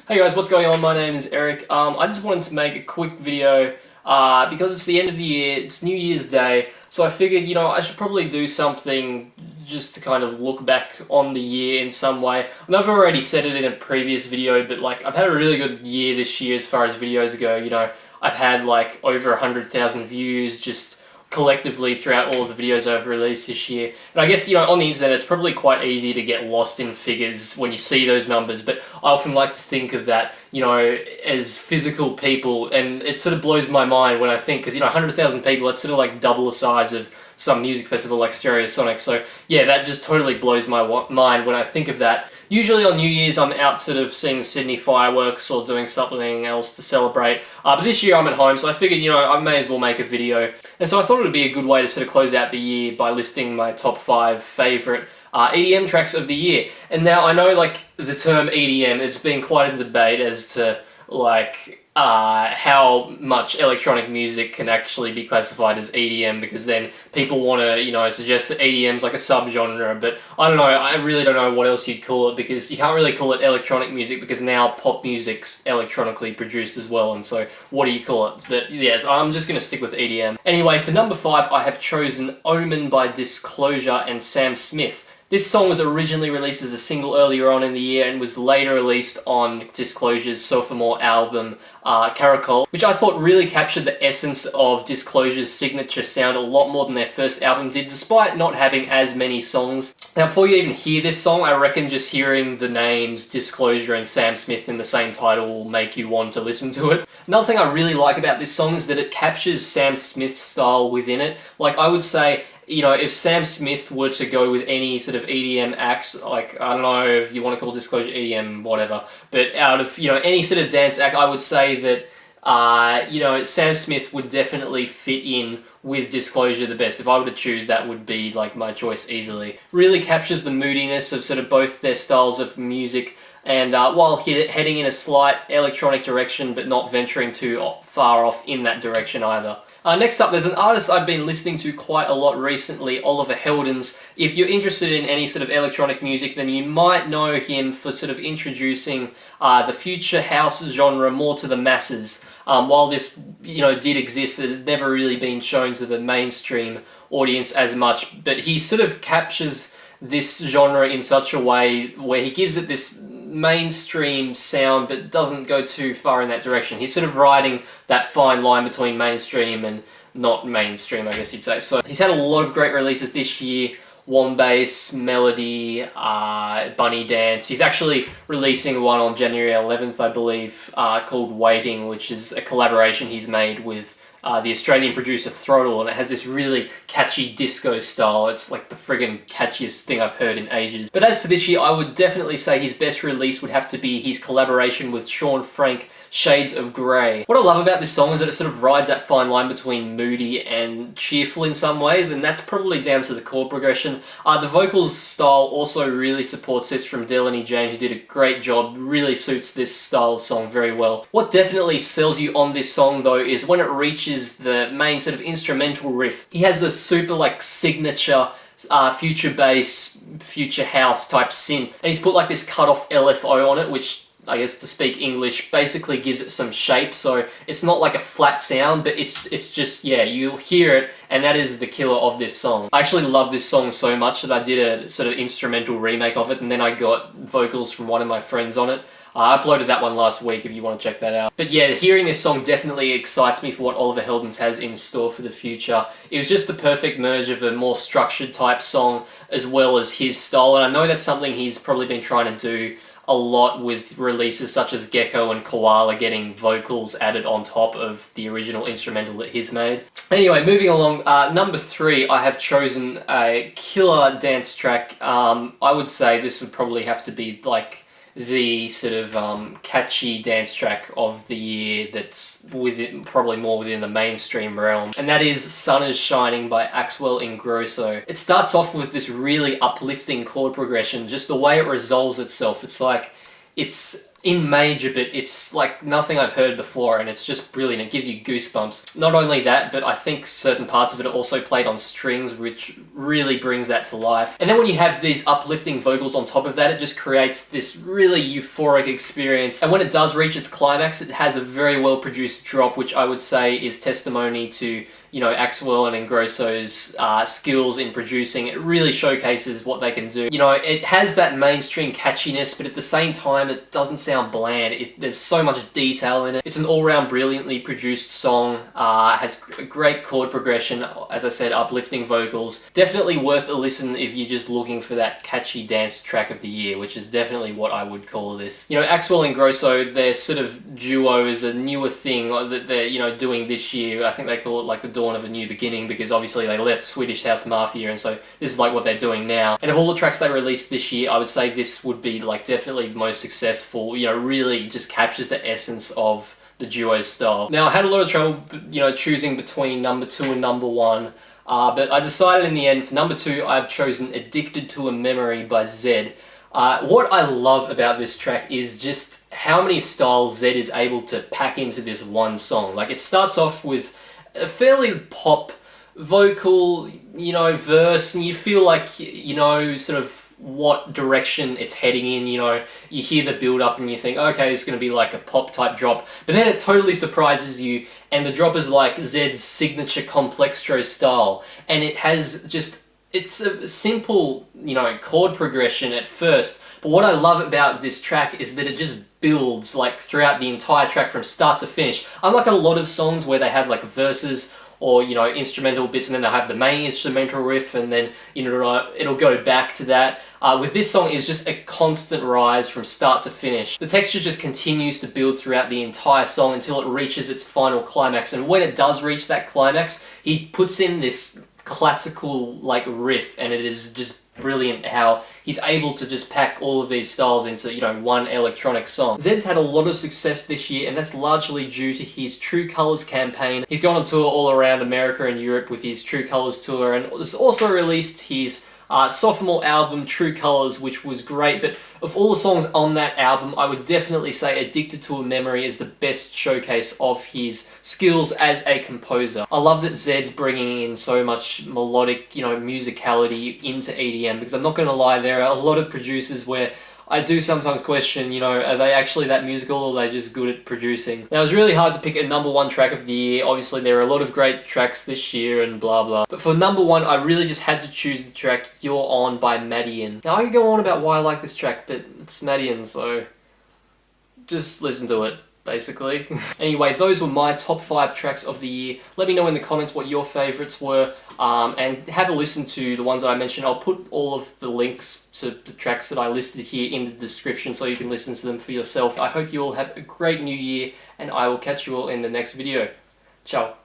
Hey guys, what's going on? My name is Eric. I just wanted to make a quick video because it's the end of the year, it's New Year's Day, so I figured, I should probably do something just to kind of look back on the year in some way. I know I've already said it in a previous video, but I've had a really good year this year as far as videos go. I've had over 100,000 views just collectively throughout all of the videos I've released this year. And I guess, on the internet it's probably quite easy to get lost in figures when you see those numbers, but I often like to think of that, as physical people, and it sort of blows my mind when I think, because, 100,000 people, that's sort of like double the size of some music festival like Stereosonic, so yeah, that just totally blows my mind when I think of that. Usually on New Year's I'm out sort of seeing the Sydney fireworks or doing something else to celebrate, but this year I'm at home, so I figured, I may as well make a video. And so I thought it would be a good way to sort of close out the year by listing my top 5 favourite EDM tracks of the year. And now I know the term EDM, it's been quite a debate as to how much electronic music can actually be classified as EDM, because then people want to, suggest that EDM's like a subgenre, but I don't know, I really don't know what else you'd call it, because you can't really call it electronic music because now pop music's electronically produced as well, and so what do you call it? But yes, I'm just going to stick with EDM. Anyway, for number 5 I have chosen Omen by Disclosure and Sam Smith. This song was originally released as a single earlier on in the year and was later released on Disclosure's sophomore album, Caracol, which I thought really captured the essence of Disclosure's signature sound a lot more than their first album did, despite not having as many songs. Now, before you even hear this song, I reckon just hearing the names Disclosure and Sam Smith in the same title will make you want to listen to it. Another thing I really like about this song is that it captures Sam Smith's style within it. I would say, if Sam Smith were to go with any sort of EDM act, I don't know if you want to call Disclosure EDM, whatever, but out of, any sort of dance act, I would say that, Sam Smith would definitely fit in with Disclosure the best. If I were to choose, that would be, my choice easily. Really captures the moodiness of sort of both their styles of music, and while heading in a slight electronic direction, but not venturing too far off in that direction either. Next up, there's an artist I've been listening to quite a lot recently, Oliver Heldens. If you're interested in any sort of electronic music, then you might know him for sort of introducing the future house genre more to the masses. While this, did exist, it had never really been shown to the mainstream audience as much, but he sort of captures this genre in such a way where he gives it this mainstream sound but doesn't go too far in that direction. He's sort of riding that fine line between mainstream and not mainstream, I guess you'd say. So he's had a lot of great releases this year. Wombase, Melody, Bunny Dance. He's actually releasing one on January 11th, I believe, called Waiting, which is a collaboration he's made with the Australian producer Throttle, and it has this really catchy disco style. It's like the friggin' catchiest thing I've heard in ages. But as for this year, I would definitely say his best release would have to be his collaboration with Sean Frank, Shades of Grey. What I love about this song is that it sort of rides that fine line between moody and cheerful in some ways, and that's probably down to the chord progression. The vocals style also really supports this from Delaney Jane, who did a great job, really suits this style of song very well. What definitely sells you on this song though is when it reaches the main sort of instrumental riff. He has a super signature future bass, future house type synth, and he's put this cut off LFO on it, which I guess to speak English basically gives it some shape, so it's not like a flat sound, but it's just, yeah, you'll hear it, and that is the killer of this song. I actually love this song so much that I did a sort of instrumental remake of it, and then I got vocals from one of my friends on it. I uploaded that one last week if you want to check that out. But yeah, hearing this song definitely excites me for what Oliver Heldens has in store for the future. It was just the perfect merge of a more structured type song as well as his style, and I know that's something he's probably been trying to do a lot with releases such as Gecko and Koala, getting vocals added on top of the original instrumental that he's made. Anyway, moving along, number 3, I have chosen a killer dance track. I would say this would probably have to be the sort of catchy dance track of the year that's probably more within the mainstream realm, and that is Sun is Shining by Axwell Ingrosso. It starts off with this really uplifting chord progression, just the way it resolves itself. It's in major, but it's like nothing I've heard before, and it's just brilliant. It gives you goosebumps. Not only that, but I think certain parts of it are also played on strings, which really brings that to life. And then when you have these uplifting vocals on top of that, it just creates this really euphoric experience. And when it does reach its climax, it has a very well produced drop, which I would say is testimony to, you know, Axwell and Ingrosso's skills in producing. It really showcases what they can do. You know, it has that mainstream catchiness, but at the same time, it doesn't sound bland. There's so much detail in it. It's an all-round brilliantly produced song. Has a great chord progression, as I said, uplifting vocals. Definitely worth a listen if you're just looking for that catchy dance track of the year, which is definitely what I would call this. You know, Axwell and Ingrosso, their sort of duo is a newer thing that they're, you know, doing this year. I think they call it like the dawn of a new beginning, because obviously they left Swedish House Mafia, and so this is like what they're doing now. And of all the tracks they released this year, I would say this would be like definitely the most successful. You know, really just captures the essence of the duo's style. Now, I had a lot of trouble, you know, choosing between number 2 and number 1, but I decided in the end for number 2 I've chosen Addicted to a Memory by Zed. What I love about this track is just how many styles Zed is able to pack into this one song. Like, it starts off with a fairly pop vocal, you know, verse, and you feel like, you know, sort of what direction it's heading in. You know, you hear the build up and you think, okay, it's going to be like a pop type drop, but then it totally surprises you, and the drop is like Zed's signature complextro style, and it has just, it's a simple, you know, chord progression at first, but what I love about this track is that it just builds like throughout the entire track from start to finish. Unlike a lot of songs where they have like verses or, you know, instrumental bits, and then they'll have the main instrumental riff, and then, you know, it'll go back to that. With this song, it's just a constant rise from start to finish. The texture just continues to build throughout the entire song until it reaches its final climax, and when it does reach that climax, he puts in this classical like riff, and it is just brilliant how he's able to just pack all of these styles into, you know, one electronic song. Zed's had a lot of success this year, and that's largely due to his True Colors campaign. He's gone on tour all around America and Europe with his True Colors tour, and has also released his sophomore album True Colors, which was great. But of all the songs on that album, I would definitely say Addicted to a Memory is the best showcase of his skills as a composer. I love that Zed's bringing in so much melodic, you know, musicality into EDM, because I'm not going to lie, there are a lot of producers where I do sometimes question, you know, are they actually that musical, or are they just good at producing? Now, it was really hard to pick a number 1 track of the year. Obviously, there are a lot of great tracks this year and blah blah. But for number 1, I really just had to choose the track You're On by Madian. Now, I can go on about why I like this track, but it's Madian, so just listen to it, basically. Anyway, those were my top 5 tracks of the year. Let me know in the comments what your favourites were, and have a listen to the ones that I mentioned. I'll put all of the links to the tracks that I listed here in the description so you can listen to them for yourself. I hope you all have a great new year, and I will catch you all in the next video. Ciao.